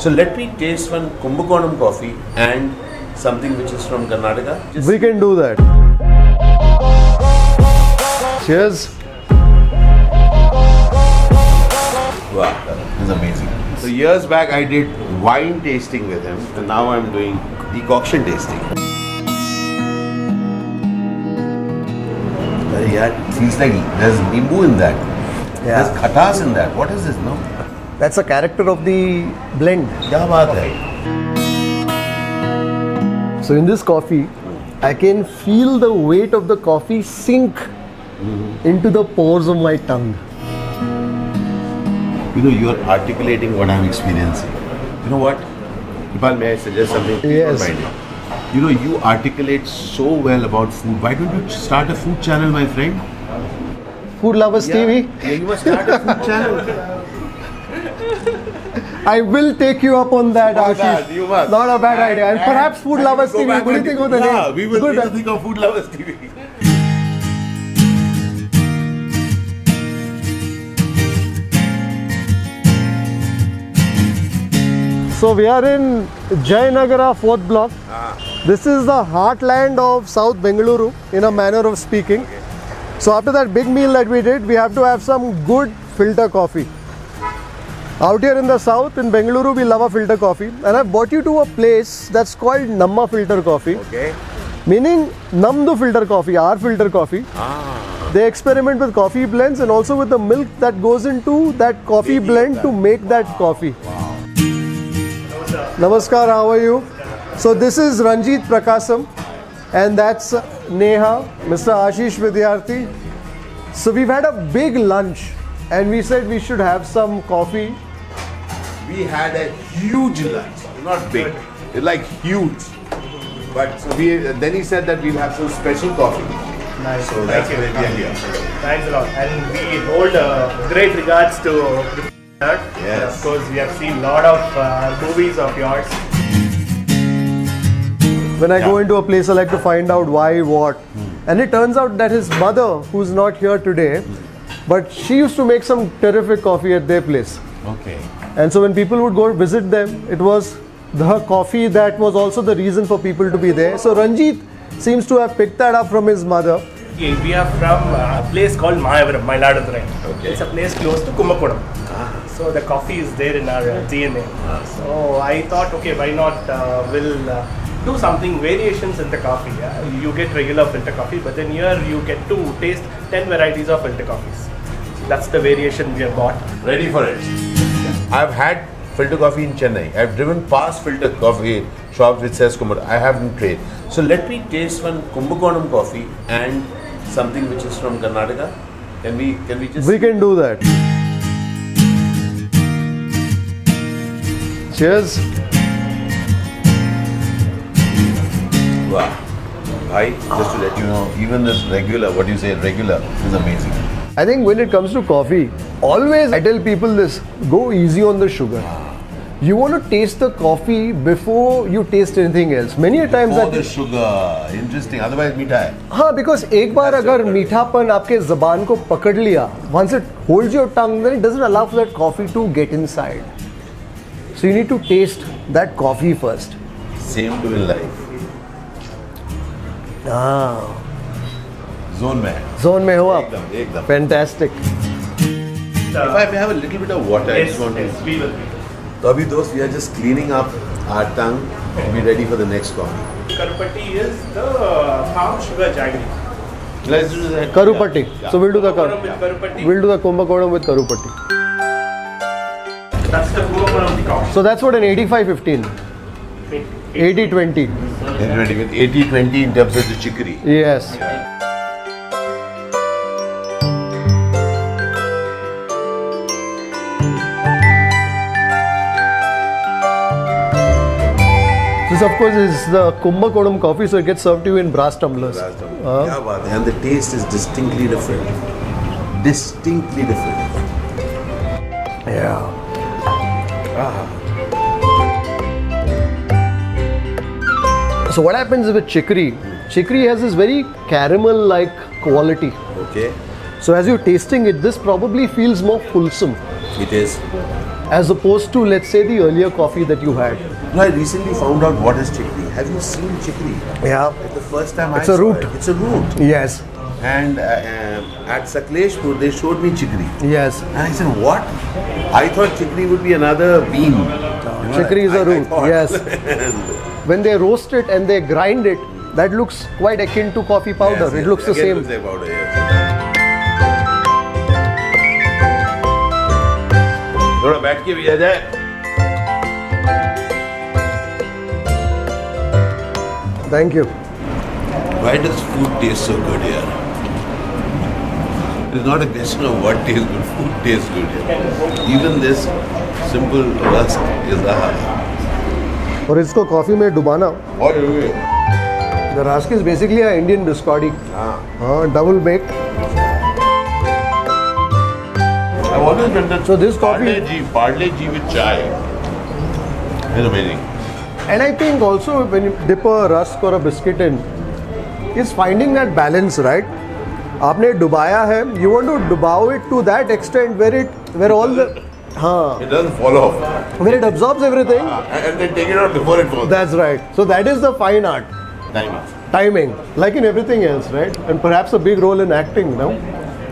So let me taste one Kumbakonnam coffee and something which is from Karnataka. We can do that. Cheers. Wow, this is amazing. So years back I did wine tasting with him, and now I'm doing decoction tasting. Yeah, it feels like there's nimbu in that. Yeah. There's khatas in that. What is this? No? That's a character of the blend. Kya baat hai? So in this coffee, I can feel the weight of the coffee sink into the pores of my tongue. You know, you're articulating what I'm experiencing. You know what? Kripal, may I suggest something? Yes. You know, you articulate so well about food. Why don't you start a food channel, my friend? Food Lovers TV. Yeah, you must start a food channel. I will take you up on that, Not Ashish. bad, you must. Not a bad idea. And perhaps Food Lovers TV. What do you think of the name? Yeah, we will Good. think of Food Lovers TV. So we are in Jayanagar, 4th block. This is the heartland of South Bengaluru, in a manner of speaking. So after that big meal that we did, we have to have some good filter coffee. Out here in the south, in Bengaluru, we love a filter coffee. And I brought you to a place that's called Namma Filter Coffee. Okay. Meaning, Namdu filter coffee, our filter coffee. They experiment with coffee blends and also with the milk that goes into that coffee blend to make that coffee. Namaskar, how are you? So this is Ranjit Prakasam and that's Neha, Mr. Ashish Vidyarthi. So we've had a big lunch and we said we should have some coffee. We had a huge lunch, not big, like huge. But so then he said that we'll have some special coffee. Nice. So that's Thank why you. we are here. Thanks a lot. And we hold great regards to Yes. Of course, we have seen a lot of movies of yours. When I go into a place, I like to find out why, what. And it turns out that his mother, who's not here today, but she used to make some terrific coffee at their place. Okay. And so when people would go visit them, it was the coffee that was also the reason for people to be there. So Ranjit seems to have picked that up from his mother. We are from a place called Maharaja. Okay. It's a place close to Kumbakonnam. So the coffee is there in our DNA. So I thought, okay, why not we'll do something variations in the coffee. Yeah? You get regular filter coffee, but then here you get to taste 10 varieties of filter coffees. So that's the variation we have bought. Ready for it. I've had filter coffee in Chennai. I've driven past filter coffee shops which says Kumbakonnam. I haven't tried. So let me taste one Kumbakonnam coffee and something which is from Karnataka. Can we just? We can do that. Cheers. Wow. Bhai, just to let you know, even this regular, what you say, regular, is amazing. I think when it comes to coffee, always I tell people this, go easy on the sugar. You want to taste the coffee before you taste anything else. Many a times Oh, the sugar. Interesting. Otherwise, meetha hai. हाँ, because एक बार अगर मीठापन आपके ज़बान को पकड़ लिया, once it holds your tongue, then it doesn't allow for that coffee to get inside. So you need to taste that coffee first. Same to in life. Zone mein. Zone में हो आप? Ekdam. Fantastic. If I may have a little bit of water, I just want to. Yes, we will. So abhi dost, we are just cleaning up our tongue to be ready for the next coffee. Karupatti is the palm sugar jaggery. Let's do that. Karupatti. Yeah. So we'll do the Kumbakonnam with Karupatti. we'll do the Kumbakonnam with Karupatti. That's the Kumbakonnam decoction. So that's what an 85-15. 80-20. 80-20 in terms of the chicory. Yes. This of course is the Kumbakonnam coffee, so it gets served to you in brass tumblers. Kya baat hai? And the taste is distinctly different. Distinctly different. Yeah. So what happens with chicory? Chicory has this very caramel-like quality. Okay. So as you're tasting it, this probably feels more fulsome. It is. as opposed to, let's say, the earlier coffee that you had. No, I recently found out what is chicory. Have you seen chicory? Yeah. The first time It's I a saw root. it, it's a root. Yes. And at Sakleshpur, they showed me chicory. Yes. And I said, what? I thought chicory would be another bean. Chicory is a root. thought. Yes. When they roast it and they grind it, that looks quite akin to coffee powder. Yes, it yes. looks the Again, same. looks like powder, yes. थोड़ा बैठ के भी आ जाए. Thank you. Why does food taste so good here? It's not a question of what tastes good. Food tastes good here. Even this simple rusk is और इसको coffee में डुबाना. What do you The rusk is basically an Indian biscotti. Double baked. I've always been that. So this coffee- Parle G with chai is amazing. And I think also when you dip a rusk or a biscuit in, is finding that balance, right? आपने डुबाया है, you want to dubao it to that extent where all the It doesn't fall off. where it absorbs everything. And then take it out before it falls. That's right. So that is the fine art. Timing. Timing, like in everything else, right? And perhaps a big role in acting, no?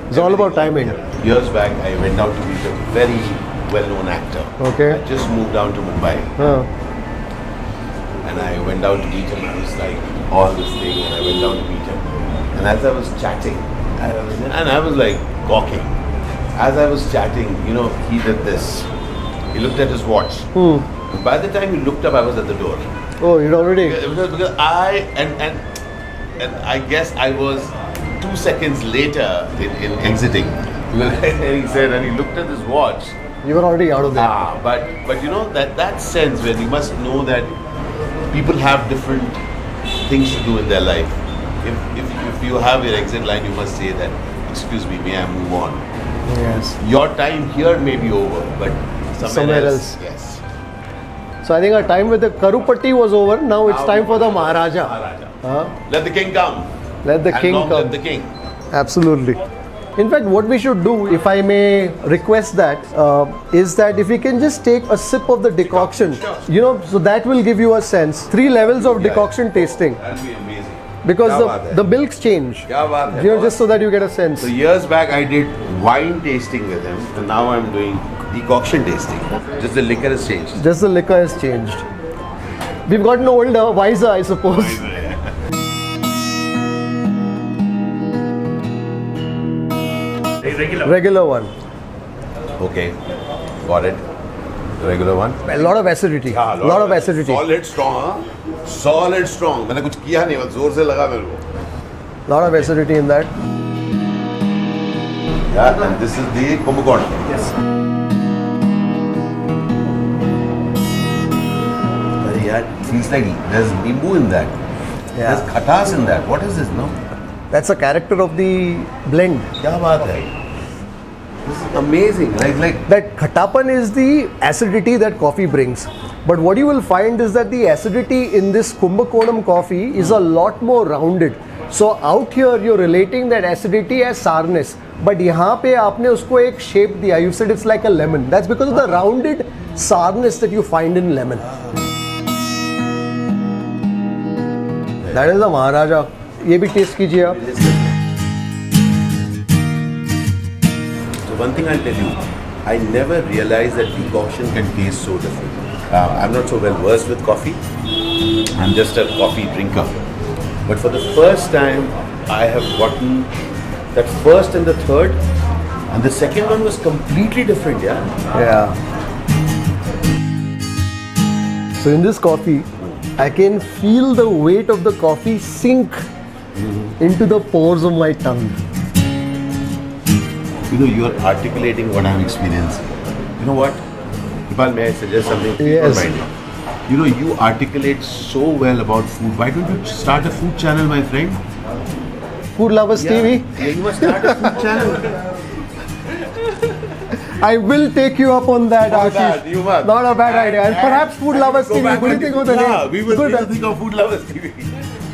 It's all about timing. Years back, I went out to meet a very well-known actor. Okay. I just moved down to Mumbai. And I went down to meet him. I was like, all this thing. And I went down to meet him. And as I was chatting, I was like gawking. As I was chatting, he did this. He looked at his watch. By the time he looked up, I was at the door. Oh, you'd already. Because and I guess I was 2 seconds later in exiting. And he said, and he looked at his watch. You were already out of there. But that sense when you must know that people have different things to do in their life. If you have your exit line, you must say that, excuse me, may I move on? Yes. Your time here may be over, but somewhere else. Yes. So I think our time with the karupatti was over. Now it's time for the Maharaja. Let the king come. Let the king come. Let the king. Absolutely. In fact, what we should do, if I may request that, is that if we can just take a sip of the decoction, so that will give you a sense. 3 levels of decoction tasting. That'll be amazing. Because the milks change. Just so that you get a sense. So years back I did wine tasting with him, and now I'm doing decoction tasting. Just the liquor has changed. Just the liquor has changed. We've gotten older, wiser, I suppose. Regular one. Okay, got it. The regular one. A lot of acidity. हाँ, lot of acidity. Solid strong, हाँ? Solid strong. मैंने कुछ किया नहीं, बस जोर से लगा मेरे को. Lot of acidity in that. Yeah, and this is the Kumbakonnam. Yes. Yeah, it feels like there's nimbu in that. Yeah. There's khatas in that. What is this, no? That's a character of the blend. क्या बात है? This is amazing. Like That khatapan is the acidity that coffee brings. But what you will find is that the acidity in this Kumbakonnam coffee is a lot more rounded. So out here you're relating that acidity as sourness. But यहाँ पे आपने उसको एक shape दिया. You said it's like a lemon. That's because of the rounded sourness that you find in lemon. That is the Maharaja. ये भी taste कीजिए आप. So one thing I'll tell you, I never realized that decoction can taste so different. I'm not so well versed with coffee. I'm just a coffee drinker. But for the first time, I have gotten that first and the third, and the second one was completely different. Yeah. So in this coffee, I can feel the weight of the coffee sink into the pores of my tongue. You're articulating what I'm experiencing. You know what? Kripal, may I suggest something? Yes. You articulate so well about food. Why don't you start a food channel, my friend? Food Lovers TV. Yeah, you must start a food channel. I will take you up on that, Not Ashish. bad, you must. Not a bad idea. And perhaps Food Lovers Go TV. back What do you and- think of the Yeah, name? we will Good. think of Food Lovers TV.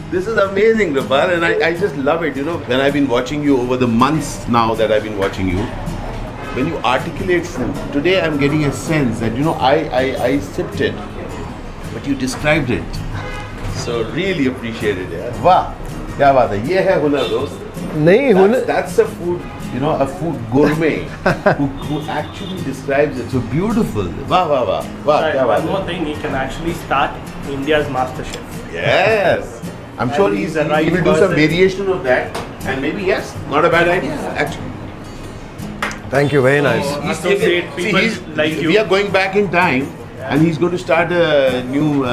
This is amazing, Kripal, and I just love it. When I've been watching you over the months now that I've been watching you, when you articulate food, today I'm getting a sense that, I sipped it, but you described it. So really appreciate it. Yeah. Wow. क्या बात है, ये है हुनर दोस्त. नहीं हुनर. That's a food, a food gourmet who actually describes it so beautiful. Wow, wow, wow. Wow, Right, क्या बात one है. more thing, he can actually start India's Master Chef. Yes. I'm sure And he he's the right will do some person. variation of that, and maybe yes, not a bad idea actually. Thank you, very nice. Associate people like you. We are going back in time, and he's going to start a new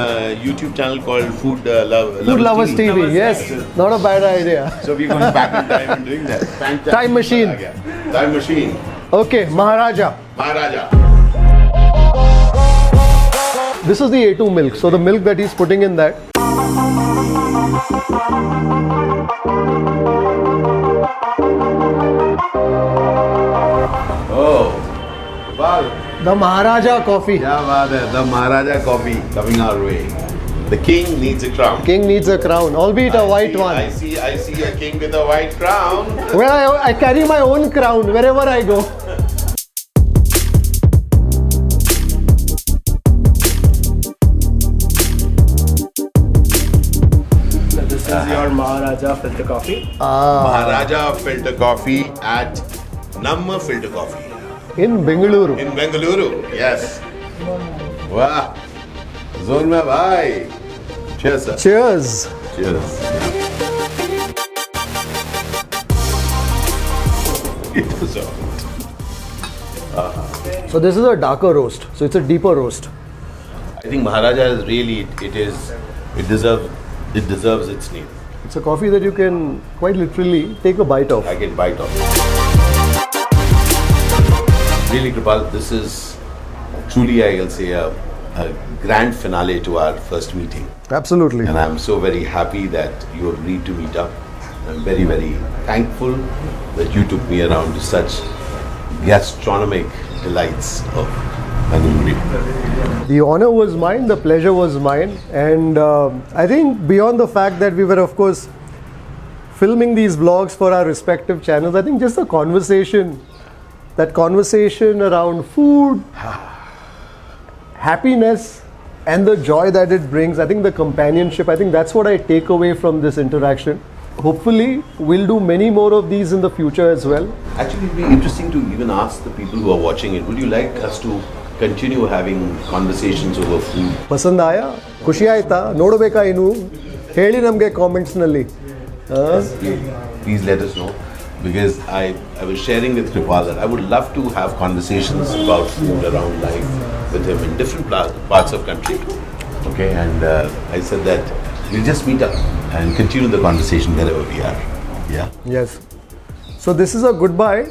YouTube channel called Food Lovers TV, yes, not a bad idea. So we're going back in time and doing that. Fantastic. Time machine. Time machine. Okay, Maharaja. Maharaja. This is the A2 milk, so the milk that he's putting in that. Oh, wow. The Maharaja coffee. क्या बात है, the Maharaja coffee coming our way. The king needs a crown. King needs a crown, albeit a white one. I see a king with a white crown. Well, I carry my own crown wherever I go. This is your Maharaja Filter Coffee. Maharaja Filter Coffee at Namma Filter Coffee In Bengaluru. in Bengaluru. Yes. Wow. Zone mein bhai. Cheers, sir. Cheers. Cheers. It was all. So this is a darker roast, so it's a deeper roast. I think Maharaja is really it deserves its name. It's a coffee that you can quite literally take a bite of. I can bite off. Really, Kripal, this is truly, I'll say, a grand finale to our first meeting. Absolutely. And I'm so very happy that you agreed to meet up. I'm very, very thankful that you took me around to such gastronomic delights of Bengaluru. The honor was mine, the pleasure was mine, and I think beyond the fact that we were, of course, filming these vlogs for our respective channels, I think just the conversation, that conversation around food, happiness, and the joy that it brings, I think the companionship, I think that's what I take away from this interaction. Hopefully, we'll do many more of these in the future as well. Actually, it'd be interesting to even ask the people who are watching it, would you like us to continue having conversations over food? ಪಸಂದ ಆಯಾ ಖುಷಿ ಆಯ್ತಾ ನೋಡಬೇಕಾ ಇನ್ನು ಹೇಳಿ ನಮಗೆ ಕಾಮೆಂಟ್ಸ್ನಲ್ಲಿ. Please let us know, because I was sharing with Kripal that I would love to have conversations about food around life with him in different parts of country. Okay, and I said that we'll just meet up and continue the conversation wherever we are. Yeah. Yes. So this is a goodbye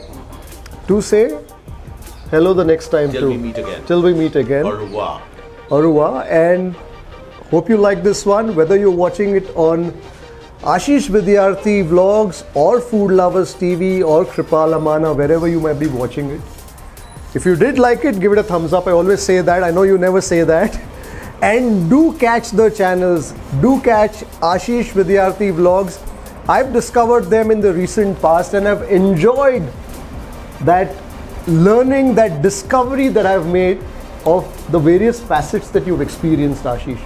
to say hello the next time Till too. we meet again. Till we meet again. Au revoir. Au revoir. And hope you like this one, whether you're watching it on Ashish Vidyarthi Vlogs or Food Lovers TV or Kripal Amanna, wherever you might be watching it. If you did like it, give it a thumbs up. I always say that. I know you never say that. And do catch the channels. Do catch Ashish Vidyarthi Vlogs. I've discovered them in the recent past and I've enjoyed that learning, that discovery that I've made of the various facets that you've experienced, Ashish.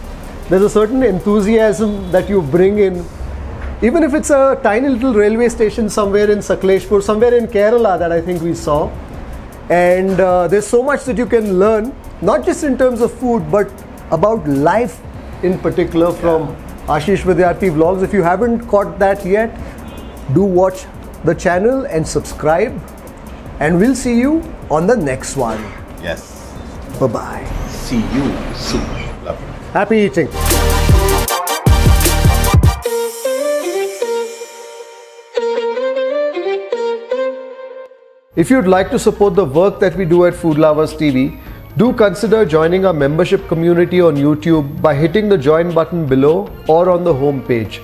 There's a certain enthusiasm that you bring in, even if it's a tiny little railway station somewhere in Sakleshpur, somewhere in Kerala that I think we saw. And there's so much that you can learn, not just in terms of food, but about life in particular from Ashish Vidyarthi Vlogs. If you haven't caught that yet, do watch the channel and subscribe. And we'll see you on the next one. Yes. Bye-bye. See you soon. Love you. Happy eating. If you'd like to support the work that we do at Food Lovers TV, do consider joining our membership community on YouTube by hitting the join button below or on the home page.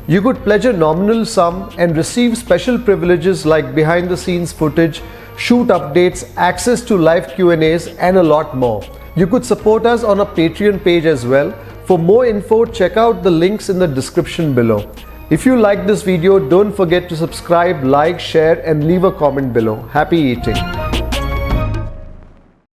You could pledge a nominal sum and receive special privileges like behind the scenes footage, shoot updates, access to live Q&As and a lot more. You could support us on our Patreon page as well. For more info, check out the links in the description below. If you like this video, don't forget to subscribe, like, share and leave a comment below. Happy eating.